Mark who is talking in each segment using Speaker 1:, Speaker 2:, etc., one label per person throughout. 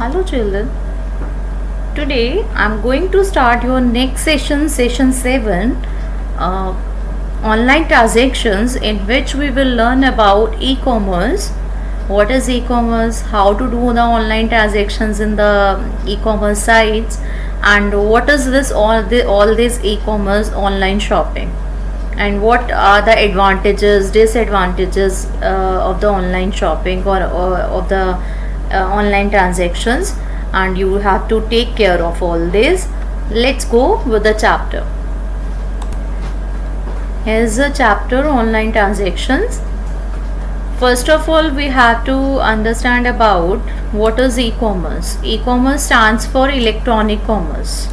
Speaker 1: Hello children. Today I'm going to start your next session 7, uh, online transactions, in which we will learn about e-commerce. What is e-commerce, how to do the online transactions in the e-commerce sites, and what is this all this e-commerce online shopping, and what are the advantages, disadvantages of the online shopping or of the online transactions, and you have to take care of all this. Let's go with the chapter. Here's the chapter online transactions. First of all, we have to understand about what is e-commerce. E-commerce stands for electronic commerce,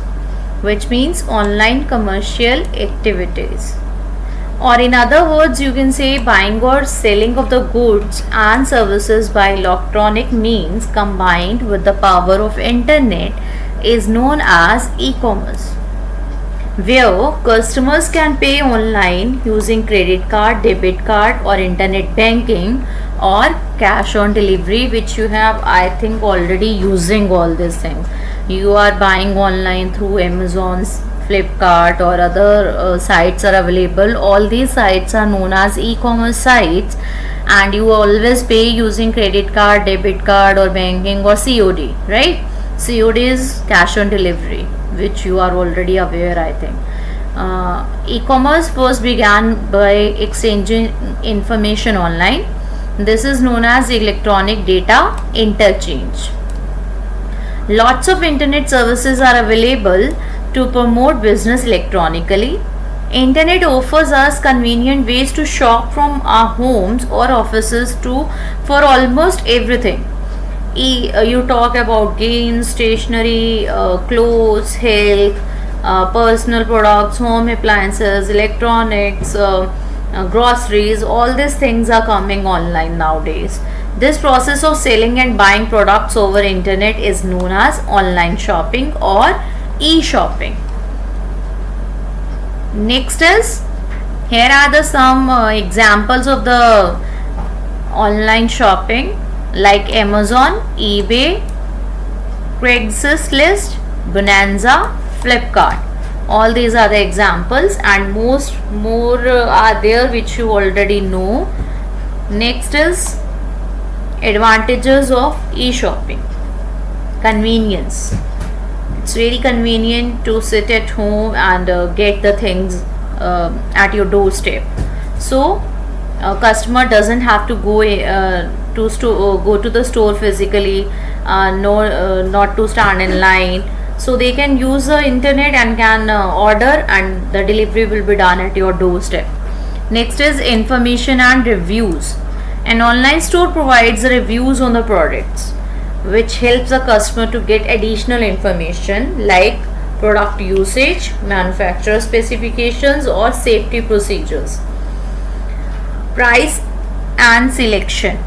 Speaker 1: which means online commercial activities, or in other words you can say buying or selling of the goods and services by electronic means combined with the power of internet is known as e-commerce, where customers can pay online using credit card, debit card, or internet banking, or cash on delivery, which you have I think already using all these things. You are buying online through Amazon's, Flipkart, or other sites are available. All these sites are known as e-commerce sites, and you always pay using credit card, debit card, or banking, or COD, right? COD is cash on delivery, which you are already aware, I think. E-commerce first began by exchanging information online. This is known as electronic data interchange. Lots of internet services are available to promote business electronically. Internet offers us convenient ways to shop from our homes or offices to for almost everything. You talk about games, stationery, clothes, health, personal products, home appliances, electronics, groceries. All these things are coming online nowadays. This process of selling and buying products over internet is known as online shopping or e-shopping. Next is, here are the some examples of the online shopping like Amazon, eBay, Craigslist, Bonanza, Flipkart. All these are the examples, and most more are there which you already know. Next is advantages of e-shopping. Convenience. It's very convenient to sit at home and get the things at your doorstep. So a customer doesn't have to go go to the store physically, not to stand in line. So they can use the internet and can order, and the delivery will be done at your doorstep. Next is information and reviews. An online store provides reviews on the products, which helps the customer to get additional information like product usage, manufacturer specifications, or safety procedures. Price and selection.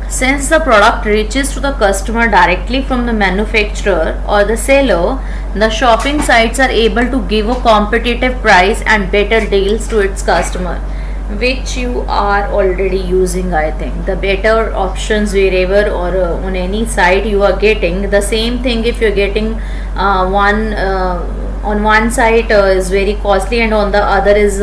Speaker 1: Since the product reaches to the customer directly from the manufacturer or the seller, the shopping sites are able to give a competitive price and better deals to its customer, which you are already using. I think the better options wherever or on any site you are getting the same thing. If you're getting one on one site is very costly, and on the other is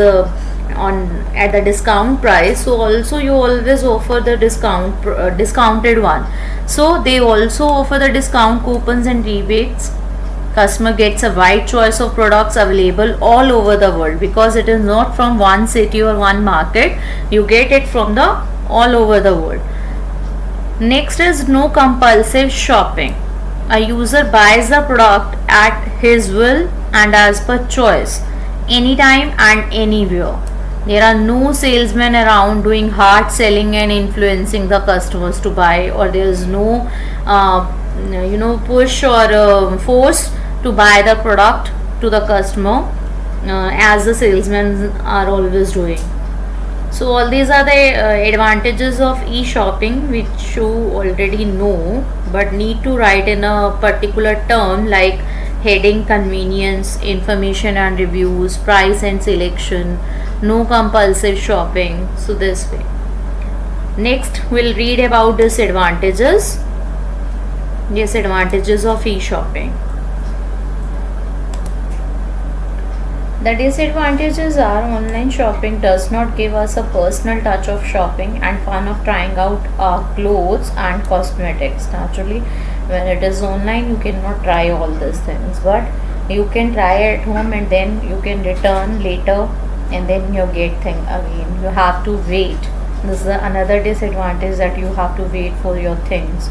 Speaker 1: on at the discount price, so also you always offer the discounted one. So they also offer the discount coupons and rebates. Customer gets a wide choice of products available all over the world, because it is not from one city or one market. You get it from the all over the world. Next is no compulsive shopping. A user buys the product at his will and as per choice, anytime and anywhere. There are no salesmen around doing hard selling and influencing the customers to buy, or there is no push or force to buy the product to the customer, as the salesmen are always doing. So all these are the advantages of e-shopping, which you already know, but need to write in a particular term like heading: convenience, information and reviews, price and selection, no compulsive shopping. So this way. Next we'll read about disadvantages. Disadvantages of e-shopping. The disadvantages are online shopping does not give us a personal touch of shopping and fun of trying out clothes and cosmetics. Naturally, when it is online, you cannot try all these things, but you can try at home and then you can return later and then you get thing again. You have to wait. This is another disadvantage, that you have to wait for your things.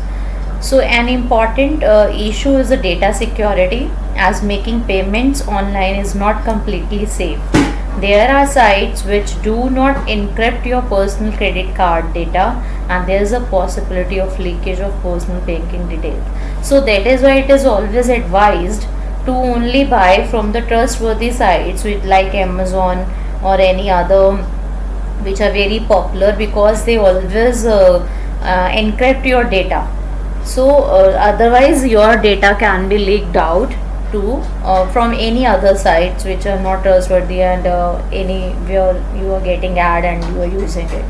Speaker 1: So an important issue is the data security, as making payments online is not completely safe. There are sites which do not encrypt your personal credit card data, and there is a possibility of leakage of personal banking details. So that is why it is always advised to only buy from the trustworthy sites with like Amazon or any other which are very popular, because they always encrypt your data. So otherwise your data can be leaked out to from any other sites which are not trustworthy, and anywhere you are getting ad and you are using it.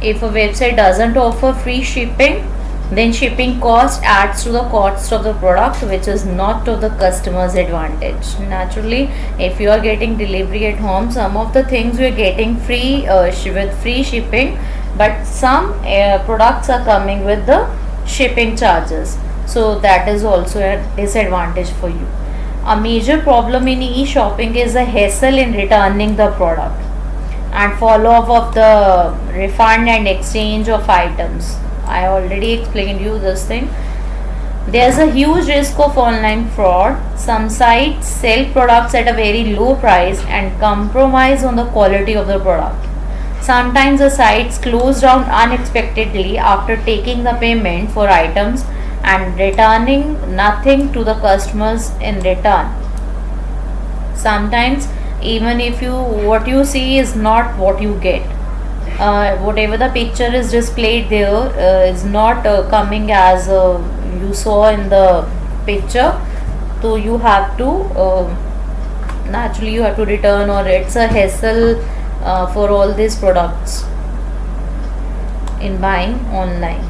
Speaker 1: If a website doesn't offer free shipping, then shipping cost adds to the cost of the product, which is not to the customer's advantage. Naturally, if you are getting delivery at home, some of the things you are getting free with free shipping, but some products are coming with the shipping charges, so that is also a disadvantage for you. A major problem in e-shopping is the hassle in returning the product and follow up of the refund and exchange of items. I already explained you this thing. There's a huge risk of online fraud. Some sites sell products at a very low price and compromise on the quality of the product. Sometimes the sites close down unexpectedly after taking the payment for items and returning nothing to the customers in return. Sometimes even if you what you see is not what you get. Whatever the picture is displayed there is not coming as you saw in the picture. So you have to naturally you have to return, or it's a hassle for all these products in buying online.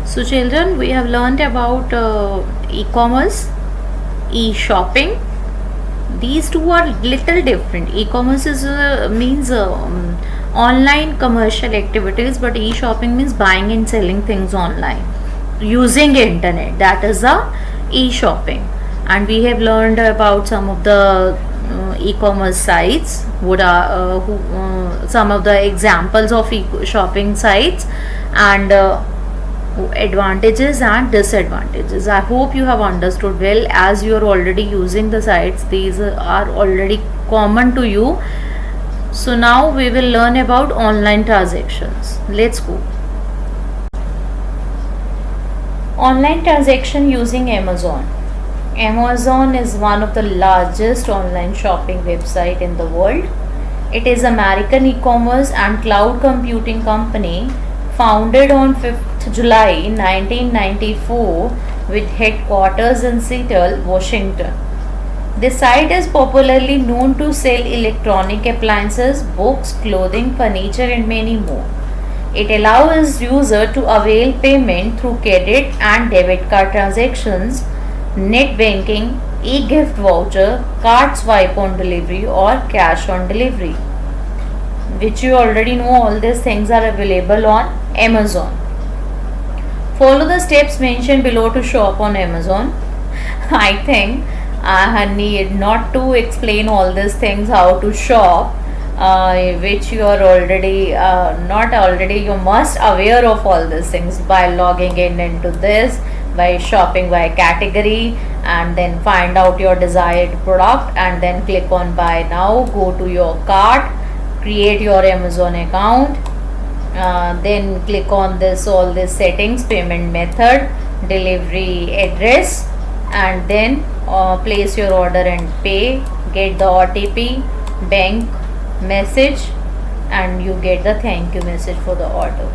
Speaker 1: So children, we have learned about e-commerce, e-shopping. These two are little different. E-commerce is means online commercial activities, but e-shopping means buying and selling things online using internet. That is the e-shopping. And we have learned about some of the e-commerce sites, what are some of the examples of e-shopping sites, and advantages and disadvantages. I hope you have understood well, as you are already using the sites. These are already common to you. So now we will learn about online transactions. Let's go. Online transaction using Amazon. Amazon is one of the largest online shopping website in the world. It is American e-commerce and cloud computing company, founded on 5th July 1994 with headquarters in Seattle, Washington. The site is popularly known to sell electronic appliances, books, clothing, furniture and many more. It allows user to avail payment through credit and debit card transactions, net banking, e-gift voucher, card swipe on delivery or cash on delivery, which you already know. All these things are available on Amazon. Follow the steps mentioned below to shop on Amazon. I think I need not to explain all these things how to shop, which you are already not already, you must aware of all these things by logging in into this, by shopping by category, and then find out your desired product and then click on buy now. Go to your cart, create your Amazon account, then click on this all these settings, payment method, delivery address, and then place your order and pay, get the OTP, bank message, and you get the thank you message for the order.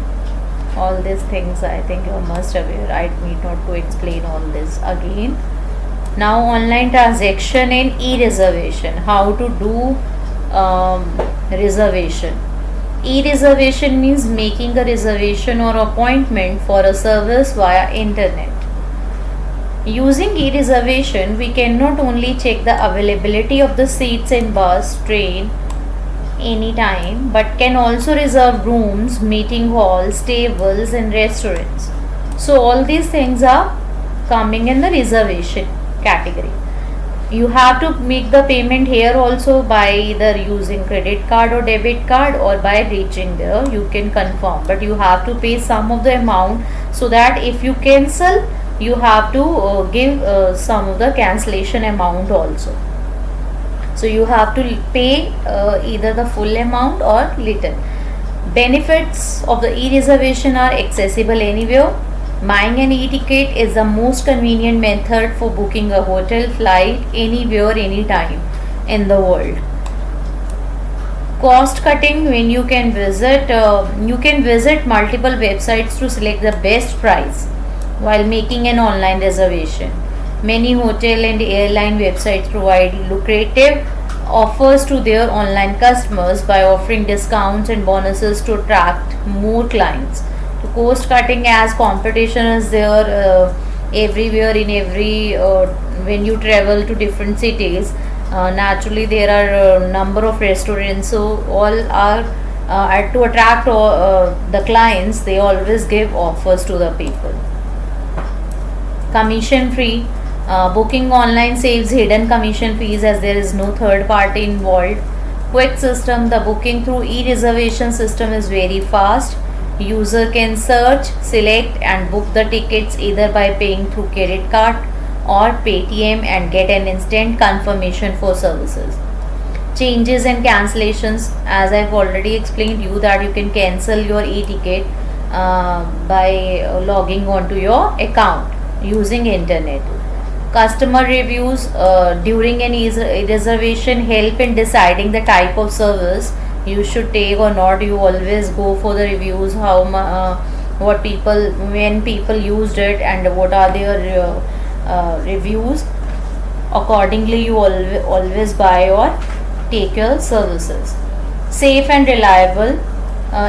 Speaker 1: All these things I think you must aware. I need not to explain all this again. Now online transaction and e-reservation. How to do reservation. E-reservation means making a reservation or appointment for a service via internet. Using e-reservation, we can not only check the availability of the seats in bus, train, anytime, but can also reserve rooms, meeting halls, tables, and restaurants. So all these things are coming in the reservation category. You have to make the payment here also by either using credit card or debit card, or by reaching there you can confirm, but you have to pay some of the amount, so that if you cancel you have to give some of the cancellation amount also. So you have to pay either the full amount or little. Benefits of the e-reservation are accessible anywhere. Buying an e-ticket is the most convenient method for booking a hotel, flight, anywhere, anytime in the world. Cost cutting, when you can visit multiple websites to select the best price while making an online reservation. Many hotel and airline websites provide lucrative offers to their online customers by offering discounts and bonuses to attract more clients. So cost cutting, as competition is there everywhere in every when you travel to different cities, naturally there are a number of restaurants, so all are to attract the clients, they always give offers to the people. Commission free. Booking online saves hidden commission fees, as there is no third party involved. Quick system. The booking through e-reservation system is very fast. User can search, select and book the tickets either by paying through credit card or Paytm and get an instant confirmation for services. Changes and cancellations, as I've already explained you that you can cancel your e-ticket by logging onto your account using internet. Customer reviews during an reservation help in deciding the type of service you should take or not. You always go for the reviews, how what people, when people used it and what are their reviews. Accordingly you always buy or take your services. Safe and reliable.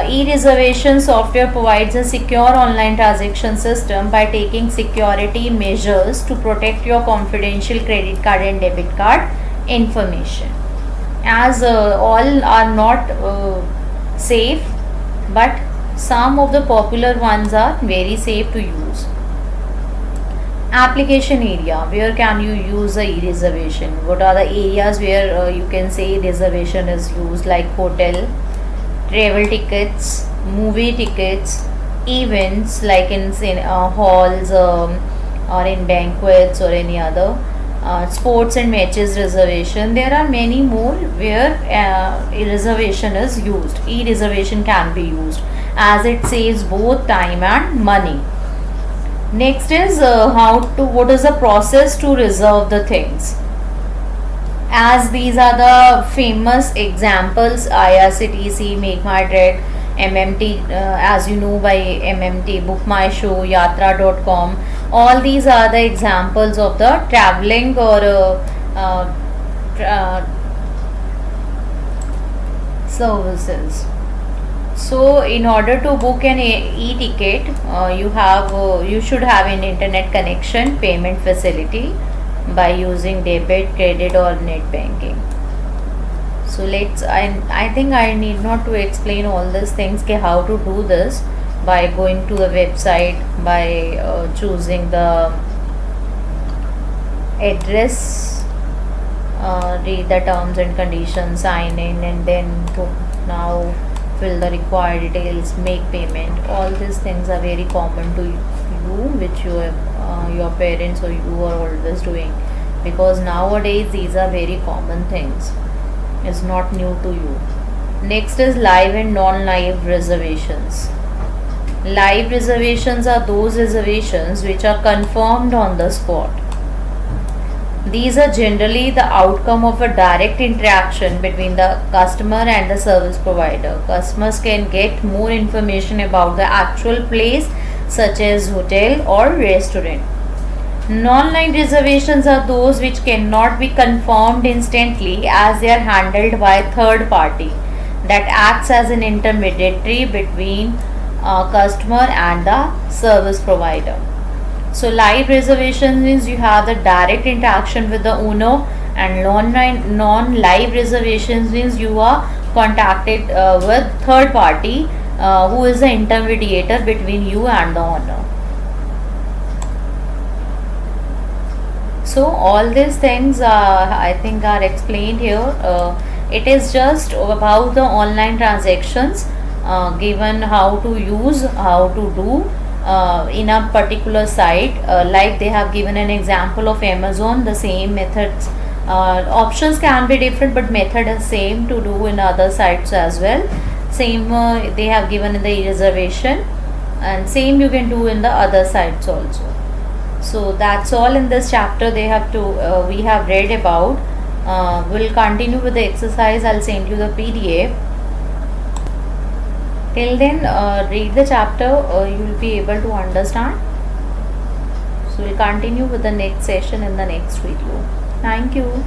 Speaker 1: E-reservation software provides a secure online transaction system by taking security measures to protect your confidential credit card and debit card information. As all are not safe, but some of the popular ones are very safe to use. Application area, where can you use the e-reservation? What are the areas where you can say reservation is used, like hotel, travel tickets, movie tickets, events like in halls or in banquets or any other, sports and matches reservation. There are many more where reservation is used. E-reservation can be used as it saves both time and money. Next is what is the process to reserve the things. As these are the famous examples: IRCTC, Make My Trip, MMT, as you know by MMT, Book My Show, Yatra.com. All these are the examples of the traveling or services. So in order to book an e-ticket, you should have an internet connection, payment facility by using debit, credit or net banking. So I think I need not to explain all these things how to do this, by going to the website, by choosing the address, read the terms and conditions, sign in, and then now fill the required details, make payment. All these things are very common to you, which your parents or you are always doing, because nowadays these are very common things. It's not new to you. Next is live and non-live reservations. Live reservations are those reservations which are confirmed on the spot. These are generally the outcome of a direct interaction between the customer and the service provider. Customers can get more information about the actual place, such as hotel or restaurant. Non-live reservations are those which cannot be confirmed instantly, as they are handled by third party. that acts as an intermediary between customer and the service provider. So live reservation means you have the direct interaction with the owner, and non-live reservations means you are contacted with third party who is the intermediator between you and the owner. So all these things I think are explained here. It is just about the online transactions, given how to use, how to do in a particular site. Like they have given an example of Amazon, the same methods. Options can be different, but method is same to do in other sites as well. Same they have given in the reservation, and same you can do in the other sites also. So that's all in this chapter they have to we have read about. We'll continue with the exercise. I'll send you the PDF. Till then, read the chapter, you will be able to understand. So we'll continue with the next session in the next video. Thank you.